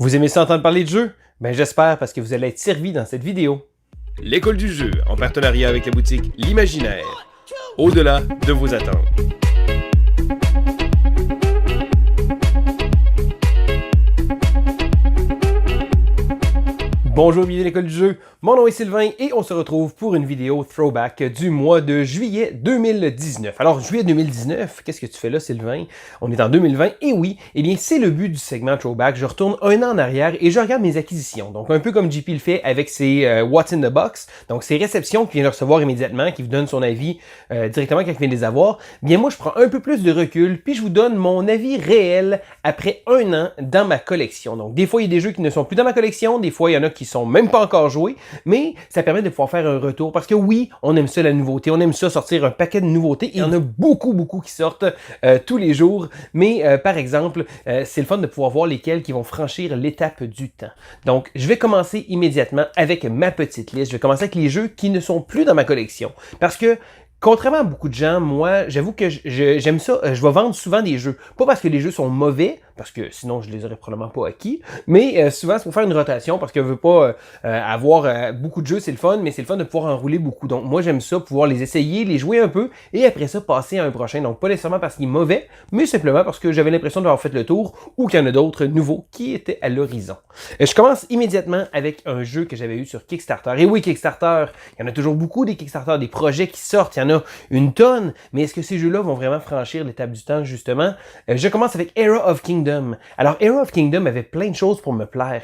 Vous aimez ça entendre parler de jeu? Ben j'espère parce que vous allez être servi dans cette vidéo. L'école du jeu, en partenariat avec la boutique L'Imaginaire. Au-delà de vos attentes. Bonjour, bienvenue à l'école du jeu. Mon nom est Sylvain et on se retrouve pour une vidéo throwback du mois de juillet 2019. Alors, juillet 2019, qu'est-ce que tu fais là, Sylvain? On est en 2020 et oui, eh bien, c'est le but du segment throwback. Je retourne un an en arrière et je regarde mes acquisitions. Donc, un peu comme JP le fait avec ses What's in the Box, donc ses réceptions qu'il vient de recevoir immédiatement, qui vous donne son avis directement quand il vient de les avoir. Bien, moi, je prends un peu plus de recul puis je vous donne mon avis réel après un an dans ma collection. Donc, des fois, il y a des jeux qui ne sont plus dans ma collection, des fois, il y en a qui sont même pas encore joués, mais ça permet de pouvoir faire un retour parce que oui, on aime ça la nouveauté, on aime ça sortir un paquet de nouveautés. Il y en a beaucoup qui sortent tous les jours, mais par exemple, c'est le fun de pouvoir voir lesquels qui vont franchir l'étape du temps. Donc, je vais commencer immédiatement avec ma petite liste. Je vais commencer avec les jeux qui ne sont plus dans ma collection parce que contrairement à beaucoup de gens, moi, j'avoue que j'aime ça. Je vais vendre souvent des jeux. Pas parce que les jeux sont mauvais, parce que sinon je les aurais probablement pas acquis, mais souvent c'est pour faire une rotation, parce que je veux pas avoir beaucoup de jeux, c'est le fun, mais c'est le fun de pouvoir enrouler beaucoup. Donc moi j'aime ça, pouvoir les essayer, les jouer un peu, et après ça passer à un prochain. Donc pas nécessairement parce qu'il est mauvais, mais simplement parce que j'avais l'impression d'avoir fait le tour, ou qu'il y en a d'autres nouveaux qui étaient à l'horizon. Je commence immédiatement avec un jeu que j'avais eu sur Kickstarter. Et oui, Kickstarter, il y en a toujours beaucoup des Kickstarter, des projets qui sortent, il y en a une tonne, mais est-ce que ces jeux-là vont vraiment franchir l'étape du temps, justement? Je commence avec Era of Kingdom. Alors, Era of Kingdom avait plein de choses pour me plaire.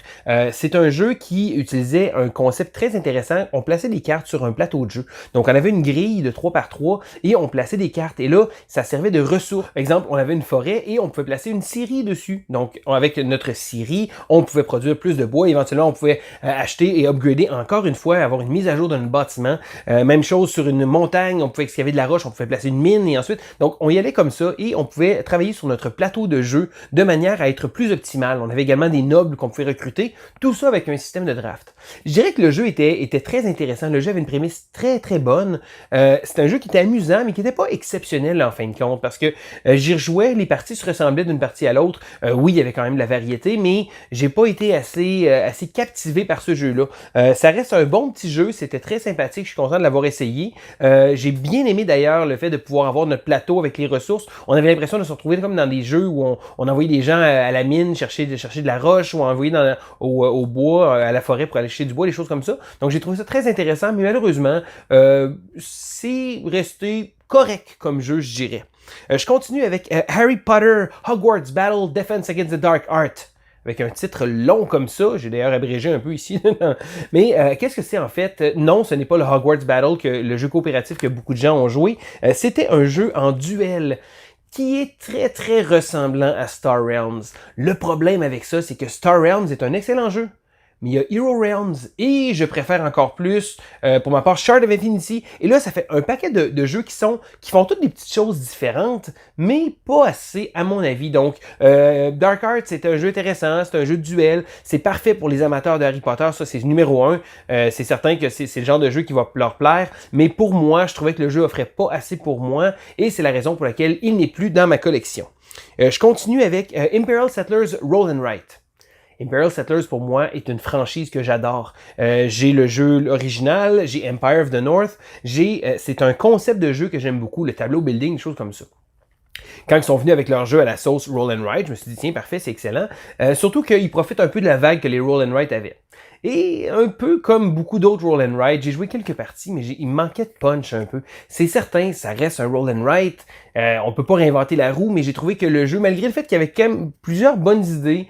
C'est un jeu qui utilisait un concept très intéressant. On plaçait des cartes sur un plateau de jeu. Donc, on avait une grille de 3x3 et on plaçait des cartes. Et là, ça servait de ressources. Par exemple, on avait une forêt et on pouvait placer une scierie dessus. Donc, avec notre scierie, on pouvait produire plus de bois. Éventuellement, on pouvait acheter et upgrader encore une fois, avoir une mise à jour d'un bâtiment. Même chose sur une montagne, on pouvait excaver de la roche, on pouvait placer une mine et ensuite. Donc, on y allait comme ça et on pouvait travailler sur notre plateau de jeu de manière à être plus optimal. On avait également des nobles qu'on pouvait recruter, tout ça avec un système de draft. Je dirais que le jeu était très intéressant. Le jeu avait une prémisse très bonne. C'est un jeu qui était amusant, mais qui n'était pas exceptionnel en fin de compte, parce que j'y rejouais, les parties se ressemblaient d'une partie à l'autre. Oui, il y avait quand même de la variété, mais j'ai pas été assez captivé par ce jeu-là. Ça reste un bon petit jeu, c'était très sympathique, je suis content de l'avoir essayé. J'ai bien aimé d'ailleurs le fait de pouvoir avoir notre plateau avec les ressources. On avait l'impression de se retrouver comme dans des jeux où on envoyait des gens à la mine chercher de la roche ou envoyer au bois, à la forêt pour aller chercher du bois, des choses comme ça. Donc j'ai trouvé ça très intéressant, mais malheureusement, c'est resté correct comme jeu, je dirais. Je continue avec Harry Potter Hogwarts Battle Defense Against the Dark Art. Avec un titre long comme ça, j'ai d'ailleurs abrégé un peu ici. Mais qu'est-ce que c'est en fait? Non, ce n'est pas le Hogwarts Battle, le jeu coopératif que beaucoup de gens ont joué. C'était un jeu en duel qui est très ressemblant à Star Realms. Le problème avec ça, c'est que Star Realms est un excellent jeu. Mais il y a Hero Realms et je préfère encore plus, pour ma part, Shard of Infinity. Et là, ça fait un paquet de jeux qui font toutes des petites choses différentes, mais pas assez à mon avis. Donc, Dark Art, c'est un jeu intéressant, c'est un jeu de duel, c'est parfait pour les amateurs de Harry Potter, ça c'est numéro 1. C'est certain que c'est le genre de jeu qui va leur plaire, mais pour moi, je trouvais que le jeu offrait pas assez pour moi, et c'est la raison pour laquelle il n'est plus dans ma collection. Je continue avec Imperial Settlers Roll and Write. Imperial Settlers, pour moi, est une franchise que j'adore. J'ai le jeu original, j'ai Empire of the North, c'est un concept de jeu que j'aime beaucoup, le tableau building, des choses comme ça. Quand ils sont venus avec leur jeu à la sauce Roll and Write, je me suis dit, tiens, parfait, c'est excellent. Surtout qu'ils profitent un peu de la vague que les Roll and Write avaient. Et un peu comme beaucoup d'autres Roll and Write, j'ai joué quelques parties, mais il me manquait de punch un peu. C'est certain, ça reste un Roll and Write. On peut pas réinventer la roue, mais j'ai trouvé que le jeu, malgré le fait qu'il y avait quand même plusieurs bonnes idées,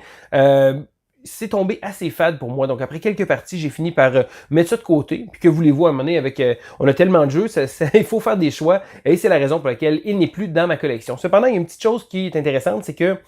c'est tombé assez fade pour moi. Donc après quelques parties, j'ai fini par mettre ça de côté. Puis que voulez-vous, à un moment donné, on a tellement de jeux, il faut faire des choix. Et c'est la raison pour laquelle il n'est plus dans ma collection. Cependant, il y a une petite chose qui est intéressante, c'est que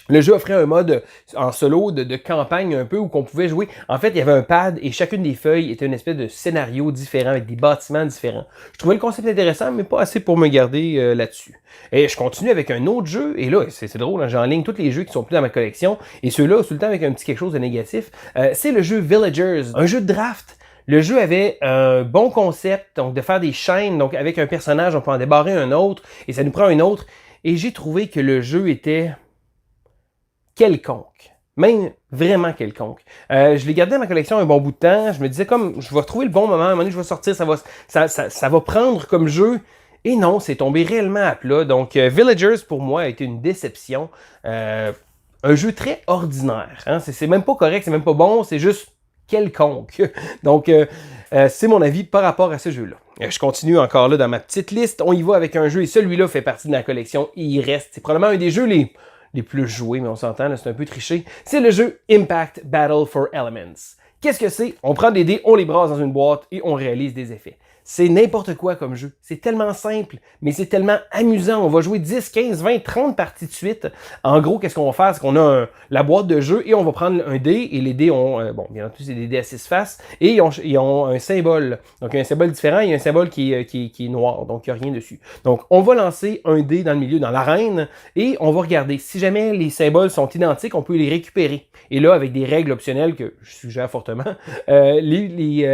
le jeu offrait un mode en solo de campagne un peu où qu'on pouvait jouer. En fait, il y avait un pad et chacune des feuilles était une espèce de scénario différent avec des bâtiments différents. Je trouvais le concept intéressant, mais pas assez pour me garder là-dessus. Et je continue avec un autre jeu, et là, c'est drôle, hein, j'enligne tous les jeux qui sont plus dans ma collection, et ceux-là, tout le temps avec un petit quelque chose de négatif. C'est le jeu Villagers, un jeu de draft. Le jeu avait un bon concept, donc de faire des chaînes, donc avec un personnage, on peut en débarrer un autre, et ça nous prend un autre. Et j'ai trouvé que le jeu était quelconque. Même vraiment quelconque. Je l'ai gardé dans ma collection un bon bout de temps. Je me disais comme, je vais trouver le bon moment. À un moment donné, je vais sortir, ça va prendre comme jeu. Et non, c'est tombé réellement à plat. Donc, Villagers, pour moi, a été une déception. Un jeu très ordinaire. Hein? C'est même pas correct, c'est même pas bon, c'est juste quelconque. Donc, c'est mon avis par rapport à ce jeu-là. Je continue encore là dans ma petite liste. On y va avec un jeu, et celui-là fait partie de la collection, et il reste. C'est probablement un des jeux les plus joués, mais on s'entend, là, c'est un peu triché. C'est le jeu Impact Battle for Elements. Qu'est-ce que c'est? On prend des dés, on les brasse dans une boîte et on réalise des effets. C'est n'importe quoi comme jeu. C'est tellement simple, mais c'est tellement amusant. On va jouer 10, 15, 20, 30 parties de suite. En gros, qu'est-ce qu'on va faire? C'est qu'on a la boîte de jeu et on va prendre un dé. Et les dés ont, bon, bien entendu, c'est des dés à 6 faces. Et ils ont un symbole. Donc, il y a un symbole différent. Il y a un symbole qui est noir. Donc, il n'y a rien dessus. Donc, on va lancer un dé dans le milieu, dans l'arène. Et on va regarder. Si jamais les symboles sont identiques, on peut les récupérer. Et là, avec des règles optionnelles que je suggère fortement, les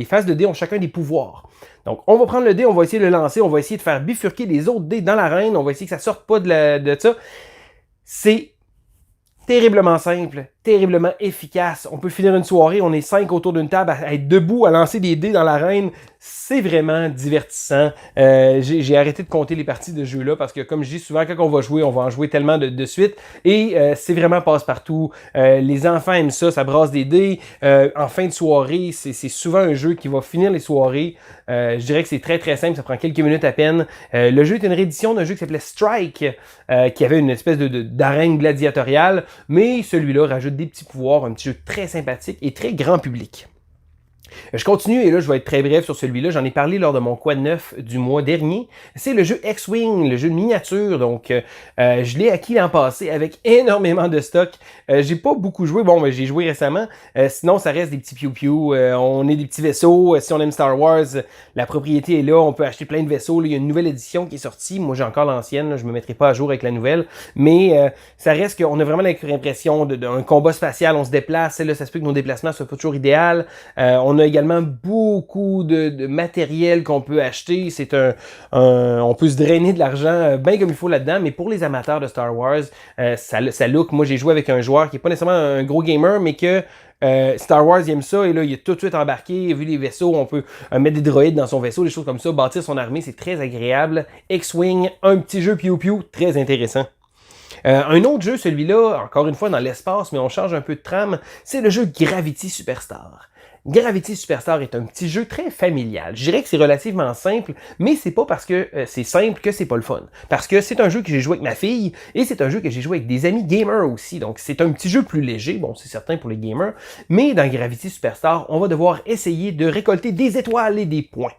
faces de dés ont chacun des pouvoirs. Donc, on va prendre le dé, on va essayer de le lancer, on va essayer de faire bifurquer les autres dés dans l'arène, on va essayer que ça sorte pas de ça. C'est terriblement simple, terriblement efficace. On peut finir une soirée, on est 5 autour d'une table à être debout, à lancer des dés dans l'arène. C'est vraiment divertissant. J'ai arrêté de compter les parties de ce jeu-là parce que, comme je dis souvent, quand on va en jouer tellement de suite. Et c'est vraiment passe-partout. Les enfants aiment ça, ça brasse des dés. En fin de soirée, c'est souvent un jeu qui va finir les soirées. Je dirais que c'est très très simple, ça prend quelques minutes à peine. Le jeu est une réédition d'un jeu qui s'appelait Strike, qui avait une espèce d'arène gladiatoriale, mais celui-là rajoute des petits pouvoirs, un petit jeu très sympathique et très grand public. Je continue et là je vais être très bref sur celui-là. J'en ai parlé lors de mon quad 9 du mois dernier. C'est le jeu X-Wing, le jeu de miniature. Donc je l'ai acquis l'an passé avec énormément de stock. J'ai pas beaucoup joué. Bon, mais j'ai joué récemment. Sinon, ça reste des petits piou-piou. On est des petits vaisseaux. Si on aime Star Wars, la propriété est là. On peut acheter plein de vaisseaux. Là, il y a une nouvelle édition qui est sortie. Moi, j'ai encore l'ancienne. Je me mettrai pas à jour avec la nouvelle. Mais ça reste qu'on a vraiment l'impression d'un combat spatial. On se déplace. Là, ça se peut que nos déplacements soient pas toujours idéal. On a également beaucoup de matériel qu'on peut acheter. On peut se drainer de l'argent bien comme il faut là-dedans, mais pour les amateurs de Star Wars, ça look. Moi, j'ai joué avec un joueur qui est pas nécessairement un gros gamer, mais que Star Wars, il aime ça, et là, il est tout de suite embarqué, vu les vaisseaux, on peut mettre des droïdes dans son vaisseau, des choses comme ça, bâtir son armée, c'est très agréable. X-Wing, un petit jeu piou-piou, très intéressant. Un autre jeu, celui-là, encore une fois dans l'espace, mais on change un peu de trame, c'est le jeu Gravity Superstar. Gravity Superstar est un petit jeu très familial. Je dirais que c'est relativement simple, mais c'est pas parce que c'est simple que c'est pas le fun. Parce que c'est un jeu que j'ai joué avec ma fille, et c'est un jeu que j'ai joué avec des amis gamers aussi. Donc c'est un petit jeu plus léger, bon c'est certain pour les gamers, mais dans Gravity Superstar, on va devoir essayer de récolter des étoiles et des points.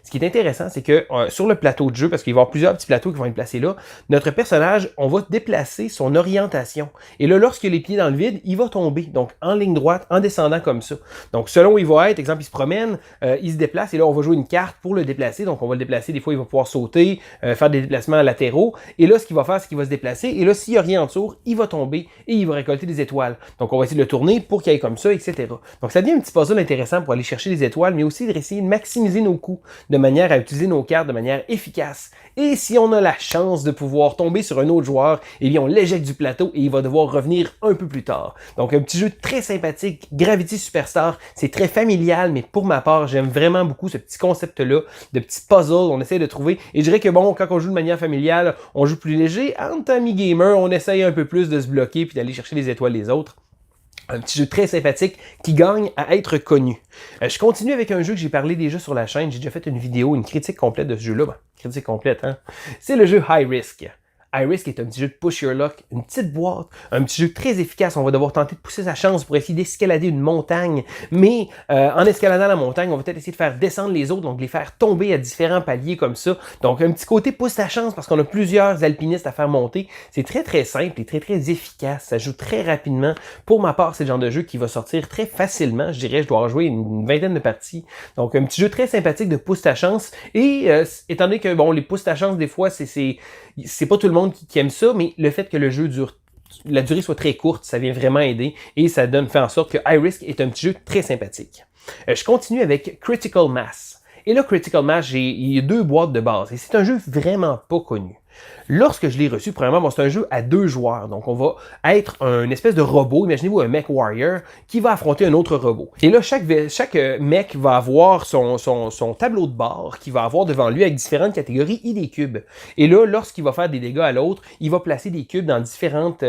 Ce qui est intéressant, c'est que sur le plateau de jeu, parce qu'il va y avoir plusieurs petits plateaux qui vont être placés là, notre personnage, on va déplacer son orientation. Et là, lorsqu'il a les pieds dans le vide, il va tomber. Donc, en ligne droite, en descendant comme ça. Donc, selon où il va être, exemple, il se promène, il se déplace, et là, on va jouer une carte pour le déplacer. Donc, on va le déplacer. Des fois, il va pouvoir sauter, faire des déplacements latéraux. Et là, ce qu'il va faire, c'est qu'il va se déplacer. Et là, s'il n'y a rien en dessous, il va tomber et il va récolter des étoiles. Donc, on va essayer de le tourner pour qu'il aille comme ça, etc. Donc, ça devient un petit puzzle intéressant pour aller chercher des étoiles, mais aussi d'essayer de maximiser nos coûts, de manière à utiliser nos cartes de manière efficace. Et si on a la chance de pouvoir tomber sur un autre joueur, eh bien on l'éjecte du plateau et il va devoir revenir un peu plus tard. Donc un petit jeu très sympathique, Gravity Superstar, c'est très familial, mais pour ma part, j'aime vraiment beaucoup ce petit concept-là, de petits puzzles, on essaie de trouver. Et je dirais que bon, quand on joue de manière familiale, on joue plus léger. Entre amis gamers, on essaye un peu plus de se bloquer puis d'aller chercher les étoiles des autres. Un petit jeu très sympathique qui gagne à être connu. Je continue avec un jeu que j'ai parlé déjà sur la chaîne. J'ai déjà fait une vidéo, une critique complète de ce jeu-là. Critique complète, hein? C'est le jeu High Risk. High Risk est un petit jeu de push your luck, une petite boîte, un petit jeu très efficace. On va devoir tenter de pousser sa chance pour essayer d'escalader une montagne. Mais en escaladant la montagne, on va peut-être essayer de faire descendre les autres, donc les faire tomber à différents paliers comme ça. Donc un petit côté pousse sa chance parce qu'on a plusieurs alpinistes à faire monter. C'est très très simple et très très efficace. Ça joue très rapidement. Pour ma part, c'est le genre de jeu qui va sortir très facilement. Je dirais, je dois en jouer une vingtaine de parties. Donc un petit jeu très sympathique de pousse ta chance. Et étant donné que bon, les pousse ta chance des fois, c'est pas tout le monde qui aime ça, mais le fait que le jeu la durée soit très courte, ça vient vraiment aider et ça fait en sorte que High Risk est un petit jeu très sympathique. Je continue avec Critical Mass. Et là, Critical Mass, il y a 2 boîtes de base et c'est un jeu vraiment pas connu. Lorsque je l'ai reçu, premièrement, bon, c'est un jeu à 2 joueurs. Donc, on va être une espèce de robot. Imaginez-vous un mech warrior qui va affronter un autre robot. Et là, chaque mech va avoir son tableau de bord qu'il va avoir devant lui avec différentes catégories et des cubes. Et là, lorsqu'il va faire des dégâts à l'autre, il va placer des cubes dans différentes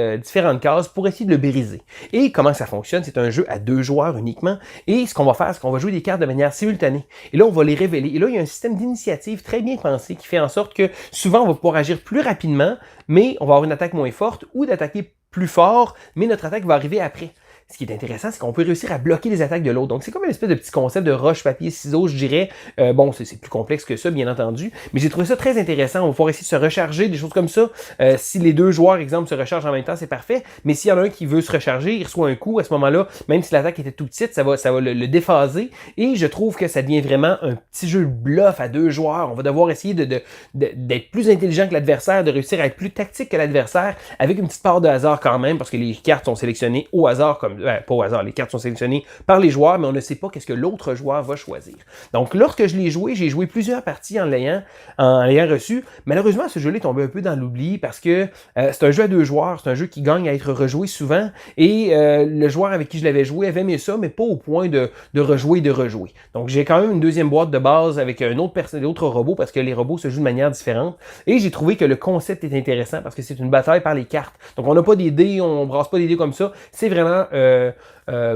cases pour essayer de le briser. Et comment ça fonctionne? C'est un jeu à 2 joueurs uniquement. Et ce qu'on va faire, c'est qu'on va jouer des cartes de manière simultanée. Et là, on va les révéler. Et là, il y a un système d'initiative très bien pensé qui fait en sorte que souvent, on va pouvoir agir plus rapidement, mais on va avoir une attaque moins forte ou d'attaquer plus fort, mais notre attaque va arriver après. Ce qui est intéressant, c'est qu'on peut réussir à bloquer les attaques de l'autre. Donc, c'est comme une espèce de petit concept de roche, papier, ciseaux, je dirais. Bon, c'est plus complexe que ça, bien entendu. Mais j'ai trouvé ça très intéressant. On va pouvoir essayer de se recharger, des choses comme ça. Si les 2 joueurs, exemple, se rechargent en même temps, c'est parfait. Mais s'il y en a un qui veut se recharger, il reçoit un coup. À ce moment-là, même si l'attaque était tout petite, ça va le déphaser. Et je trouve que ça devient vraiment un petit jeu de bluff à 2 joueurs. On va devoir essayer d'être plus intelligent que l'adversaire, de réussir à être plus tactique que l'adversaire, avec une petite part de hasard quand même, parce que les cartes sont sélectionnées au hasard comme pas au hasard, les cartes sont sélectionnées par les joueurs, mais on ne sait pas qu'est-ce que l'autre joueur va choisir. Donc, lorsque je l'ai joué, j'ai joué plusieurs parties en l'ayant reçu. Malheureusement, ce jeu-là est tombé un peu dans l'oubli parce que c'est un jeu à 2 joueurs, c'est un jeu qui gagne à être rejoué souvent, et le joueur avec qui je l'avais joué avait aimé ça, mais pas au point de rejouer et de rejouer. Donc, j'ai quand même une deuxième boîte de base avec un autre robot, parce que les robots se jouent de manière différente, et j'ai trouvé que le concept est intéressant parce que c'est une bataille par les cartes. Donc, on n'a pas des dés, on brasse pas des dés comme ça, c'est vraiment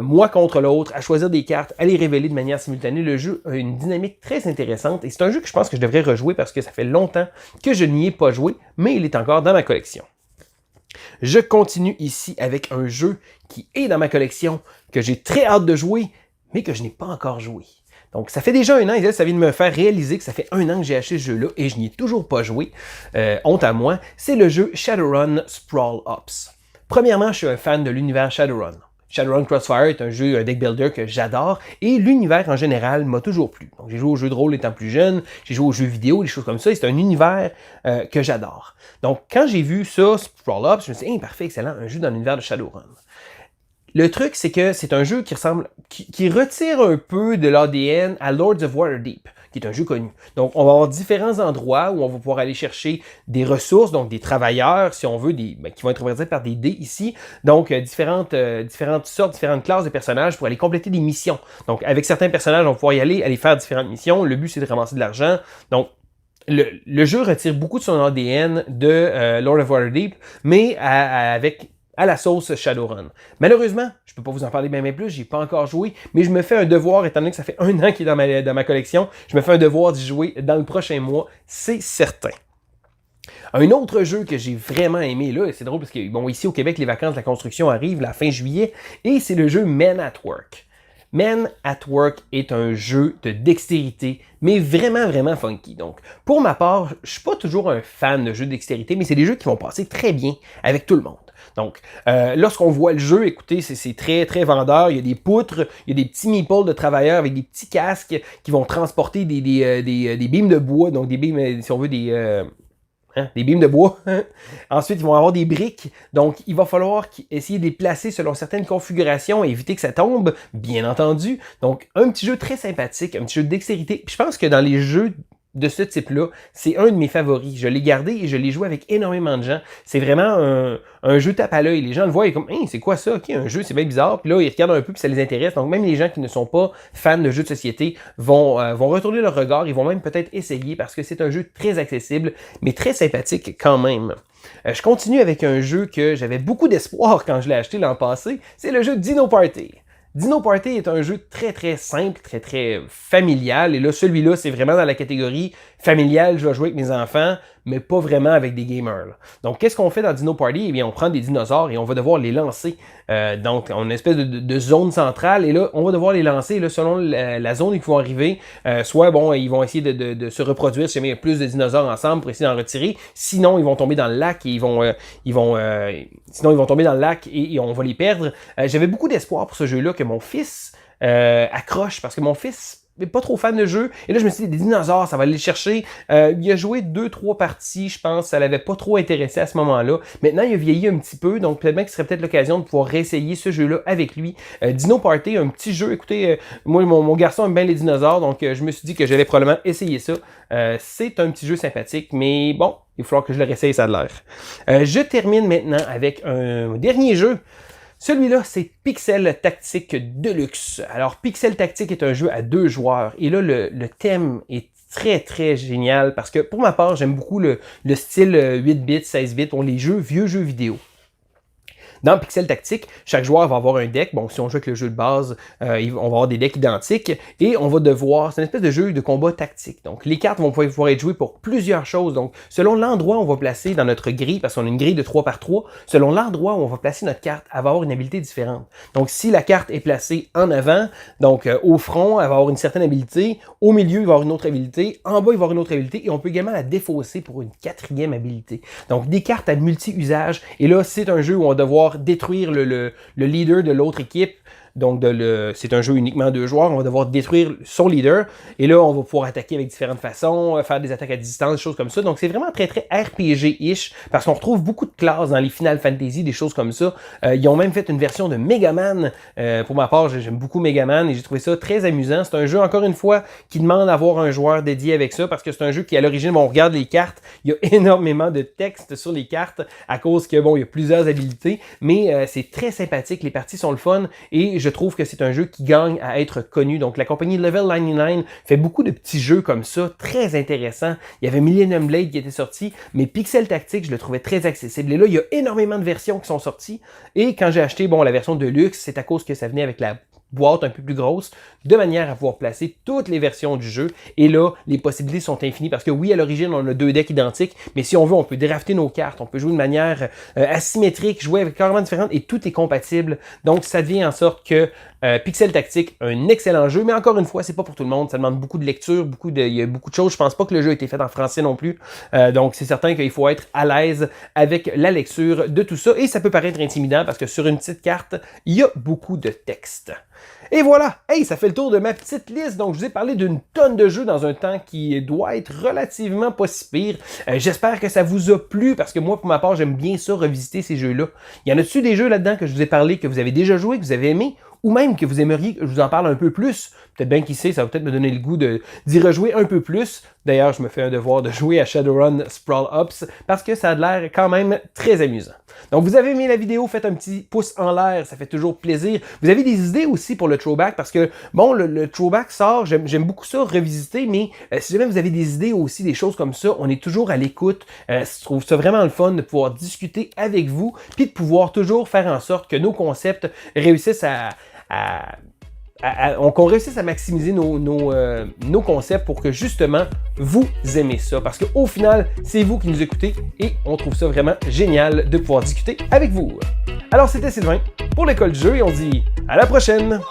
moi contre l'autre, à choisir des cartes, à les révéler de manière simultanée. Le jeu a une dynamique très intéressante et c'est un jeu que je pense que je devrais rejouer parce que ça fait longtemps que je n'y ai pas joué, mais il est encore dans ma collection. Je continue ici avec un jeu qui est dans ma collection, que j'ai très hâte de jouer, mais que je n'ai pas encore joué. Donc, ça fait déjà 1 an, et ça vient de me faire réaliser que ça fait 1 an que j'ai acheté ce jeu-là et je n'y ai toujours pas joué. Honte à moi, c'est le jeu Shadowrun Sprawl Ops. Premièrement, je suis un fan de l'univers Shadowrun. Shadowrun Crossfire est un jeu, un deck builder que j'adore et l'univers en général m'a toujours plu. Donc j'ai joué aux jeux de rôle étant plus jeune, j'ai joué aux jeux vidéo, des choses comme ça, et c'est un univers que j'adore. Donc quand j'ai vu ça, Sprawl Ops, je me suis dit, parfait, excellent, un jeu dans l'univers de Shadowrun. Le truc, c'est que c'est un jeu qui retire un peu de l'ADN à Lords of Waterdeep, qui est un jeu connu. Donc, on va avoir différents endroits où on va pouvoir aller chercher des ressources, donc des travailleurs, si on veut, qui vont être représentés par des dés ici. Donc, différentes sortes, différentes classes de personnages pour aller compléter des missions. Donc, avec certains personnages, on va pouvoir y aller faire différentes missions. Le but, c'est de ramasser de l'argent. Donc, le jeu retire beaucoup de son ADN de Lord of Waterdeep, mais avec à la sauce Shadowrun. Malheureusement, je ne peux pas vous en parler bien plus, j'ai pas encore joué, mais je me fais un devoir, étant donné que ça fait 1 an qu'il est dans ma collection, je me fais un devoir d'y jouer dans le prochain mois, c'est certain. Un autre jeu que j'ai vraiment aimé, là, et c'est drôle parce que, bon, ici au Québec, les vacances de la construction arrivent la fin juillet, et c'est le jeu Men at Work. Men at Work est un jeu de dextérité, mais vraiment, vraiment funky. Donc, pour ma part, je suis pas toujours un fan de jeux de dextérité, mais c'est des jeux qui vont passer très bien avec tout le monde. Donc, lorsqu'on voit le jeu, écoutez, c'est très, très vendeur. Il y a des poutres, il y a des petits meeples de travailleurs avec des petits casques qui vont transporter des beams de bois, donc des beams, si on veut, des beams de bois. Ensuite, ils vont avoir des briques. Donc, il va falloir essayer de les placer selon certaines configurations et éviter que ça tombe, bien entendu. Donc, un petit jeu très sympathique, un petit jeu de dextérité. Puis je pense que dans les jeux de ce type-là, c'est un de mes favoris. Je l'ai gardé et je l'ai joué avec énormément de gens. C'est vraiment un jeu tape à l'œil. Les gens le voient et comme, hey, c'est quoi ça? Ok, un jeu, c'est bien bizarre. Puis là, ils regardent un peu puis ça les intéresse. Donc, même les gens qui ne sont pas fans de jeux de société vont retourner leur regard. Ils vont même peut-être essayer parce que c'est un jeu très accessible, mais très sympathique quand même. Je continue avec un jeu que j'avais beaucoup d'espoir quand je l'ai acheté l'an passé. C'est le jeu Dino Party. Dino Party est un jeu très très simple, très très familial, et là celui-là c'est vraiment dans la catégorie familiale, je vais jouer avec mes enfants, mais pas vraiment avec des gamers. Là. Donc qu'est-ce qu'on fait dans Dino Party? Eh bien on prend des dinosaures et on va devoir les lancer. Donc on a une espèce de zone centrale, et là on va devoir les lancer là, selon la zone où ils vont arriver. Soit bon, ils vont essayer de se reproduire si jamais il y a plus de dinosaures ensemble pour essayer d'en retirer, sinon ils vont tomber dans le lac et sinon ils vont tomber dans le lac et on va les perdre. J'avais beaucoup d'espoir pour ce jeu-là que mon fils accroche, parce que mon fils pas trop fan de jeu. Et là, je me suis dit, des dinosaures, ça va aller le chercher. Il a joué 2-3 parties, je pense. Ça l'avait pas trop intéressé à ce moment-là. Maintenant, il a vieilli un petit peu. Donc, peut-être bien que ce serait peut-être l'occasion de pouvoir réessayer ce jeu-là avec lui. Dino Party, un petit jeu. Écoutez, moi, mon garçon aime bien les dinosaures. Donc, je me suis dit que j'allais probablement essayer ça. C'est un petit jeu sympathique. Mais bon, il va falloir que je le réessaye, ça a l'air. Je termine maintenant avec un dernier jeu. Celui-là, c'est Pixel Tactique Deluxe. Alors, Pixel Tactique est un jeu à 2 joueurs. Et là, le thème est très, très génial parce que, pour ma part, j'aime beaucoup le style 8 bits, 16 bits, les vieux jeux vidéo. Dans Pixel Tactique, chaque joueur va avoir un deck. Bon, si on joue avec le jeu de base, on va avoir des decks identiques et on va devoir... C'est une espèce de jeu de combat tactique. Donc, les cartes vont pouvoir être jouées pour plusieurs choses. Donc, selon l'endroit où on va placer dans notre grille, parce qu'on a une grille de 3x3, selon l'endroit où on va placer notre carte, elle va avoir une habilité différente. Donc, si la carte est placée en avant, donc au front, elle va avoir une certaine habilité. Au milieu, il va avoir une autre habilité. En bas, il va avoir une autre habilité. Et on peut également la défausser pour une 4e habilité. Donc, des cartes à multi-usage. Et là, c'est un jeu où on va devoir détruire le leader de l'autre équipe. Donc, c'est un jeu uniquement 2 joueurs. On va devoir détruire son leader. Et là, on va pouvoir attaquer avec différentes façons, faire des attaques à distance, des choses comme ça. Donc, c'est vraiment très, très RPG-ish. Parce qu'on retrouve beaucoup de classes dans les Final Fantasy, des choses comme ça. Ils ont même fait une version de Megaman. Pour ma part, j'aime beaucoup Megaman et j'ai trouvé ça très amusant. C'est un jeu, encore une fois, qui demande d'avoir un joueur dédié avec ça. Parce que c'est un jeu qui, à l'origine, on regarde les cartes. Il y a énormément de texte sur les cartes à cause que, bon, il y a plusieurs habilités. Mais c'est très sympathique. Les parties sont le fun. Et je trouve que c'est un jeu qui gagne à être connu. Donc, la compagnie Level 99 fait beaucoup de petits jeux comme ça, très intéressants. Il y avait Millennium Blade qui était sorti, mais Pixel Tactique, je le trouvais très accessible. Et là, il y a énormément de versions qui sont sorties. Et quand j'ai acheté, bon, la version de luxe, c'est à cause que ça venait avec la boîte un peu plus grosse, de manière à pouvoir placer toutes les versions du jeu. Et là, les possibilités sont infinies parce que oui, à l'origine, on a 2 decks identiques, mais si on veut, on peut drafter nos cartes, on peut jouer de manière asymétrique, jouer avec carrément différentes et tout est compatible. Donc, ça devient en sorte que Pixel Tactique, un excellent jeu, mais encore une fois, c'est pas pour tout le monde. Ça demande beaucoup de lecture, il y a beaucoup de choses. Je pense pas que le jeu a été fait en français non plus. Donc, c'est certain qu'il faut être à l'aise avec la lecture de tout ça. Et ça peut paraître intimidant parce que sur une petite carte, il y a beaucoup de texte. Et voilà! Hey, ça fait le tour de ma petite liste. Donc, je vous ai parlé d'une tonne de jeux dans un temps qui doit être relativement pas si pire. J'espère que ça vous a plu parce que moi, pour ma part, j'aime bien ça, revisiter ces jeux-là. Il y en a-tu des jeux là-dedans que je vous ai parlé, que vous avez déjà joué, que vous avez aimé? Ou même que vous aimeriez que je vous en parle un peu plus. Peut-être bien qui sait, ça va peut-être me donner le goût d'y rejouer un peu plus. D'ailleurs, je me fais un devoir de jouer à Shadowrun Sprawl Ops parce que ça a l'air quand même très amusant. Donc, vous avez aimé la vidéo, faites un petit pouce en l'air, ça fait toujours plaisir. Vous avez des idées aussi pour le throwback parce que, bon, le throwback sort, j'aime beaucoup ça, revisiter, mais si jamais vous avez des idées aussi, des choses comme ça, on est toujours à l'écoute. Je trouve ça vraiment le fun de pouvoir discuter avec vous puis de pouvoir toujours faire en sorte que nos concepts réussissent qu'on réussisse à maximiser nos concepts pour que justement vous aimez ça. Parce qu'au final, c'est vous qui nous écoutez et on trouve ça vraiment génial de pouvoir discuter avec vous. Alors c'était Sylvain pour l'École du jeu et on dit à la prochaine!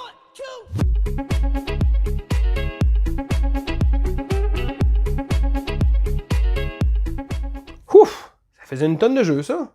Ouf! Ça faisait une tonne de jeux ça!